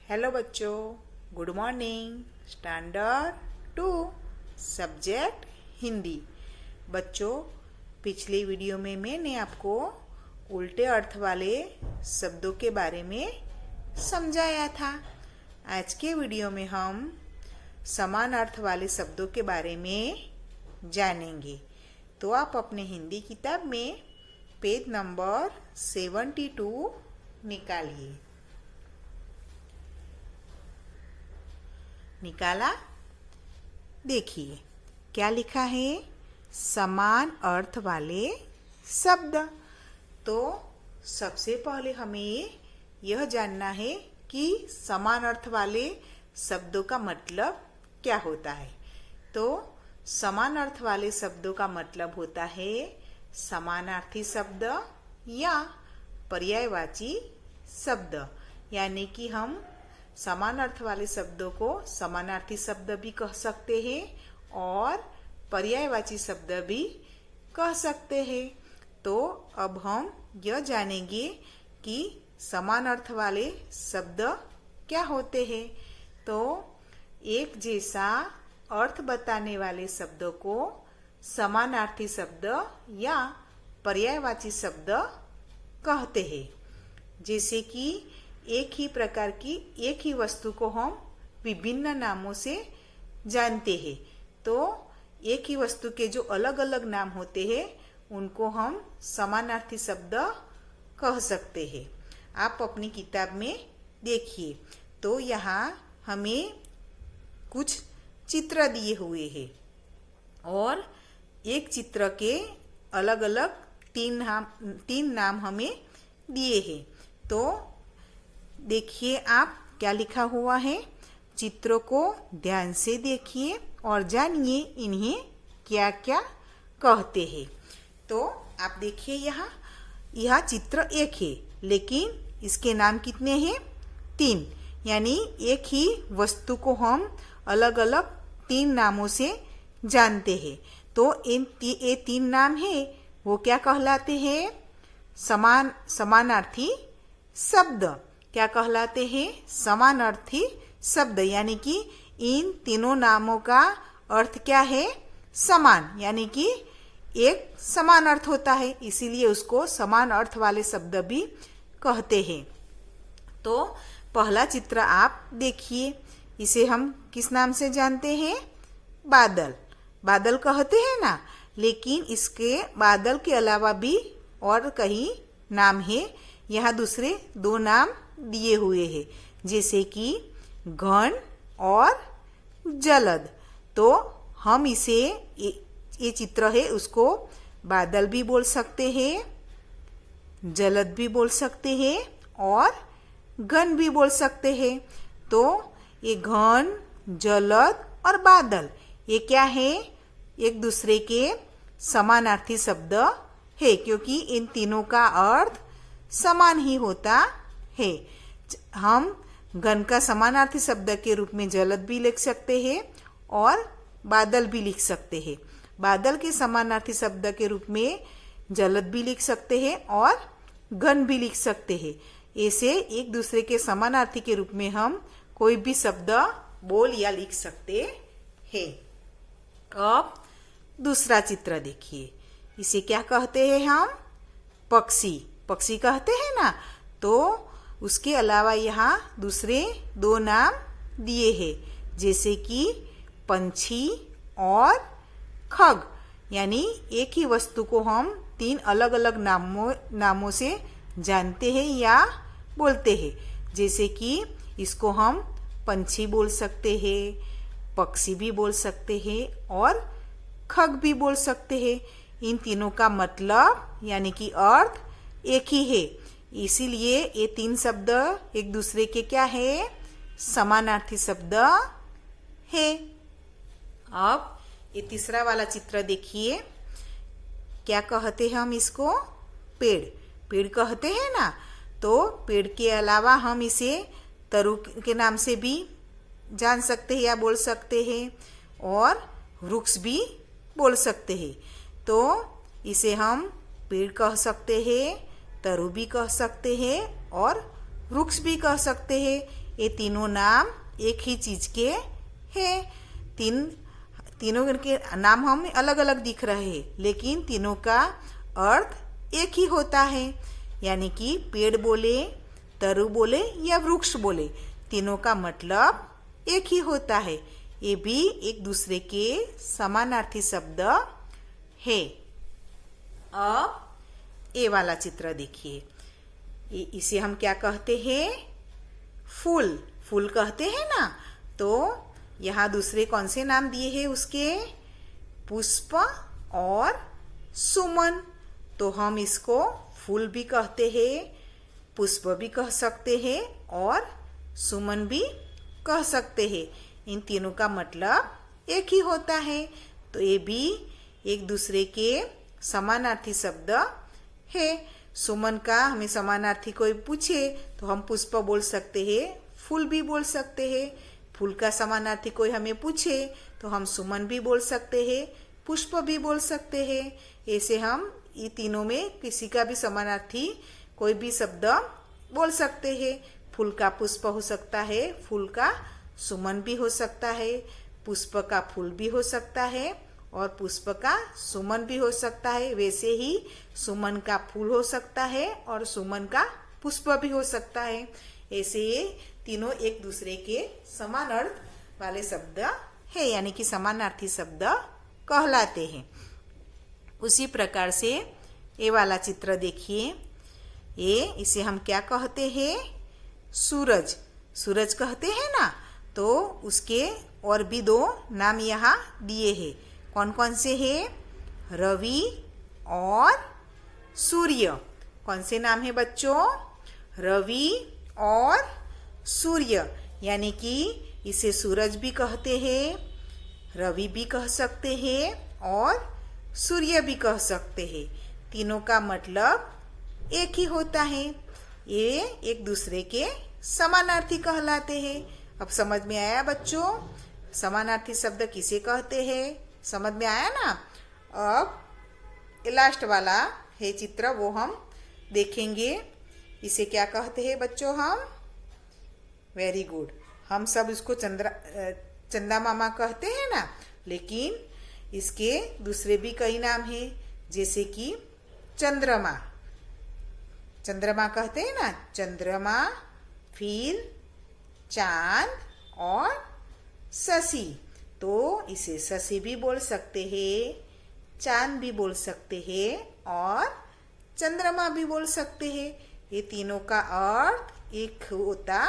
Hello बच्चों, good morning. Standard 2 subject Hindi. बच्चों, पिछली वीडियो में मैंने आपको उल्टे अर्थ वाले शब्दों के बारे में समझाया था। आज के वीडियो में हम समान अर्थ वाले शब्दों के बारे में जानेंगे। तो आप अपने हिंदी किताब में पेज नंबर 72 निकालिए। निकाला? देखिए क्या लिखा है, समान अर्थ वाले शब्द। तो सबसे पहले हमें यह जानना है कि समान अर्थ वाले शब्दों का मतलब क्या होता है। तो समान अर्थ वाले शब्दों का मतलब होता है समानार्थी शब्द या पर्यायवाची शब्द। यानी कि हम समान अर्थ वाले शब्दों को समानार्थी शब्द भी कह सकते हैं और पर्यायवाची शब्द भी कह सकते हैं। तो अब हम यह जानेंगे कि समान अर्थ वाले शब्द क्या होते हैं। तो एक जैसा अर्थ बताने वाले शब्दों को समानार्थी शब्द या पर्यायवाची शब्द कहते हैं। जैसे कि एक ही प्रकार की एक ही वस्तु को हम विभिन्न नामों से जानते हैं। तो एक ही वस्तु के जो अलग अलग नाम होते हैं उनको हम समानार्थी शब्द कह सकते हैं। आप अपनी किताब में देखिए, तो यहाँ हमें कुछ चित्र दिए हुए हैं और एक चित्र के अलग अलग तीन नाम हमें दिए हैं। तो देखिए आप क्या लिखा हुआ है। चित्रों को ध्यान से देखिए और जानिए इन्हें क्या क्या कहते हैं। तो आप देखिए यह चित्र एक है, लेकिन इसके नाम कितने हैं? 3। यानी एक ही वस्तु को हम अलग अलग 3 नामों से जानते हैं। तो ये 3 नाम है, वो क्या कहलाते हैं? समानार्थी शब्द। क्या कहलाते हैं? समानार्थी शब्द। यानी कि इन तीनों नामों का अर्थ क्या है? समान। यानी कि एक समान अर्थ होता है, इसीलिए उसको समान अर्थ वाले शब्द भी कहते हैं। तो पहला चित्र आप देखिए, इसे हम किस नाम से जानते हैं? बादल। बादल कहते हैं ना, लेकिन इसके बादल के अलावा भी और कई नाम है। यहाँ दूसरे 2 नाम दिए हुए हैं, जैसे कि घन और जलद। तो हम इसे ये चित्र है उसको बादल भी बोल सकते हैं, जलद भी बोल सकते हैं और घन भी बोल सकते हैं। तो ये घन, जलद और बादल ये क्या है? एक दूसरे के समानार्थी शब्द है, क्योंकि इन तीनों का अर्थ समान ही होता है। हम घन का समानार्थी शब्द के रूप में जलद भी लिख सकते हैं और बादल भी लिख सकते हैं। बादल के समानार्थी शब्द के रूप में जलद भी लिख सकते हैं और घन भी लिख सकते हैं। ऐसे एक दूसरे के समानार्थी के रूप में हम कोई भी शब्द बोल या लिख सकते हैं। अब दूसरा चित्र देखिए, इसे क्या कहते हैं हम? पक्षी। पक्षी कहते हैं ना। तो उसके अलावा यहाँ दूसरे 2 नाम दिए हैं, जैसे कि पंछी और खग। यानी एक ही वस्तु को हम 3 अलग अलग नामों से जानते हैं या बोलते हैं। जैसे कि इसको हम पंछी बोल सकते हैं, पक्षी भी बोल सकते हैं और खग भी बोल सकते हैं। इन तीनों का मतलब यानी कि अर्थ एक ही है, इसीलिए ये 3 शब्द एक दूसरे के क्या है? समानार्थी शब्द है। अब ये तीसरा वाला चित्र देखिए, क्या कहते हैं हम इसको? पेड़। पेड़ कहते हैं ना। तो पेड़ के अलावा हम इसे तरु के नाम से भी जान सकते हैं या बोल सकते हैं और वृक्ष भी बोल सकते हैं। तो इसे हम पेड़ कह सकते हैं, तरु भी कह सकते हैं और वृक्ष भी कह सकते हैं। ये तीनों नाम एक ही चीज के हैं। तीनों के नाम हम अलग अलग दिख रहे हैं, लेकिन तीनों का अर्थ एक ही होता है। यानी कि पेड़ बोले, तरु बोले या वृक्ष बोले, तीनों का मतलब एक ही होता है। ये भी एक दूसरे के समानार्थी शब्द है। अब ये वाला चित्र देखिए, इसे हम क्या कहते हैं? फूल। फूल कहते हैं ना। तो यहाँ दूसरे कौन से नाम दिए हैं उसके? पुष्प और सुमन। तो हम इसको फूल भी कहते हैं, पुष्प भी कह सकते हैं और सुमन भी कह सकते हैं। इन तीनों का मतलब एक ही होता है। तो ये भी एक दूसरे के समानार्थी शब्द है। सुमन का हमें समानार्थी कोई पूछे तो हम पुष्प बोल सकते हैं, फूल भी बोल सकते हैं। फूल का समानार्थी कोई हमें पूछे तो हम सुमन भी बोल सकते हैं, पुष्प भी बोल सकते हैं। ऐसे हम ये तीनों में किसी का भी समानार्थी कोई भी शब्द बोल सकते हैं। फूल का पुष्प हो सकता है, फूल का सुमन भी हो सकता है, पुष्प का फूल भी हो सकता है और पुष्प का सुमन भी हो सकता है। वैसे ही सुमन का फूल हो सकता है और सुमन का पुष्प भी हो सकता है। ऐसे ये तीनों एक दूसरे के समान अर्थ वाले शब्द है, यानी कि समानार्थी शब्द कहलाते हैं। उसी प्रकार से ये वाला चित्र देखिए, इसे हम क्या कहते हैं? सूरज। सूरज कहते हैं ना। तो उसके और भी दो नाम यहाँ दिए हैं। कौन कौन से हैं? रवि और सूर्य। कौन से नाम है बच्चों? रवि और सूर्य। यानी कि इसे सूरज भी कहते हैं, रवि भी कह सकते हैं और सूर्य भी कह सकते हैं। तीनों का मतलब एक ही होता है। ये एक दूसरे के समानार्थी कहलाते हैं। अब समझ में आया बच्चों? समानार्थी शब्द किसे कहते हैं? समझ में आया ना? अब लास्ट वाला है चित्र, वो हम देखेंगे। इसे क्या कहते हैं बच्चों हम? Very good. हम सब इसको चंदा मामा कहते हैं ना, लेकिन इसके दूसरे भी कई नाम हैं, जैसे कि चंद्रमा। चंद्रमा कहते हैं ना, चंद्रमा, फिर चांद और शशि। तो इसे शशि भी बोल सकते हैं, चांद भी बोल सकते हैं और चंद्रमा भी बोल सकते हैं। ये तीनों का अर्थ एक होता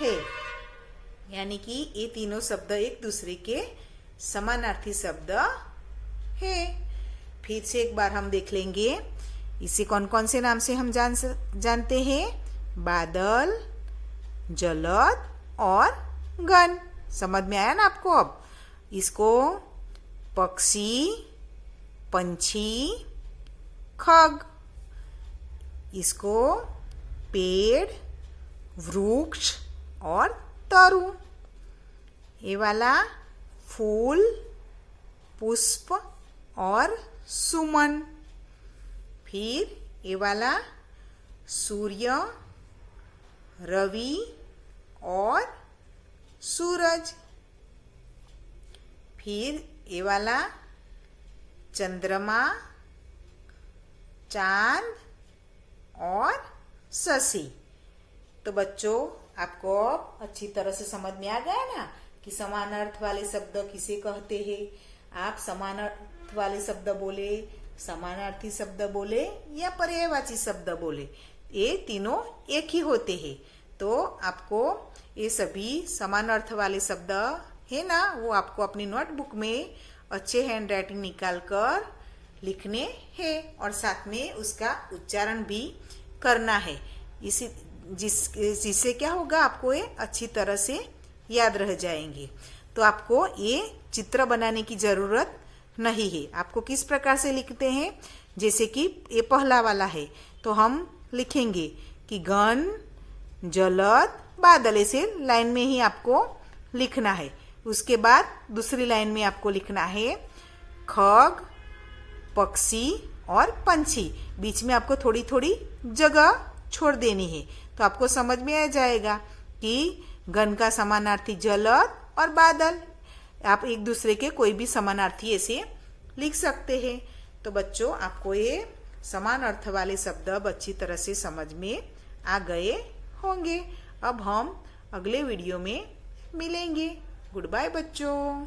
है। यानी कि ये तीनों शब्द एक दूसरे के समानार्थी शब्द है। फिर से एक बार हम देख लेंगे, इसे कौन कौन से नाम से हम जानते हैं? बादल, जलद और गण। समझ में आया ना आपको? अब इसको पक्षी, पंछी, खग, इसको पेड़, वृक्ष और तरु। ये वाला फूल, पुष्प और सुमन। फिर ये वाला सूर्य, रवि और सूरज। फिर ये वाला चंद्रमा, चांद और शशि। तो बच्चों, आपको अच्छी तरह से समझ में आ गया ना कि समान अर्थ वाले शब्द किसे कहते हैं। आप समान अर्थ वाले शब्द बोले, समानार्थी शब्द बोले या पर्यायवाची शब्द बोले, ये तीनों एक ही होते हैं। तो आपको ये सभी समान अर्थ वाले शब्द है ना, वो आपको अपनी नोटबुक में अच्छे हैंड राइटिंग निकाल कर लिखने हैं और साथ में उसका उच्चारण भी करना है। जिससे क्या होगा, आपको ये अच्छी तरह से याद रह जाएंगे। तो आपको ये चित्र बनाने की जरूरत नहीं है। आपको किस प्रकार से लिखते हैं? जैसे कि ये पहला वाला है तो हम लिखेंगे कि गण, जलद, बादल। ऐसे लाइन में ही आपको लिखना है। उसके बाद दूसरी लाइन में आपको लिखना है खग, पक्षी और पंछी। बीच में आपको थोड़ी थोड़ी जगह छोड़ देनी है। तो आपको समझ में आ जाएगा कि घन का समानार्थी जलद और बादल। आप एक दूसरे के कोई भी समानार्थी ऐसे लिख सकते हैं। तो बच्चों, आपको ये समान अर्थ वाले शब्द अब अच्छी तरह से समझ में आ गए होंगे। अब हम अगले वीडियो में मिलेंगे। गुड बाय बच्चों।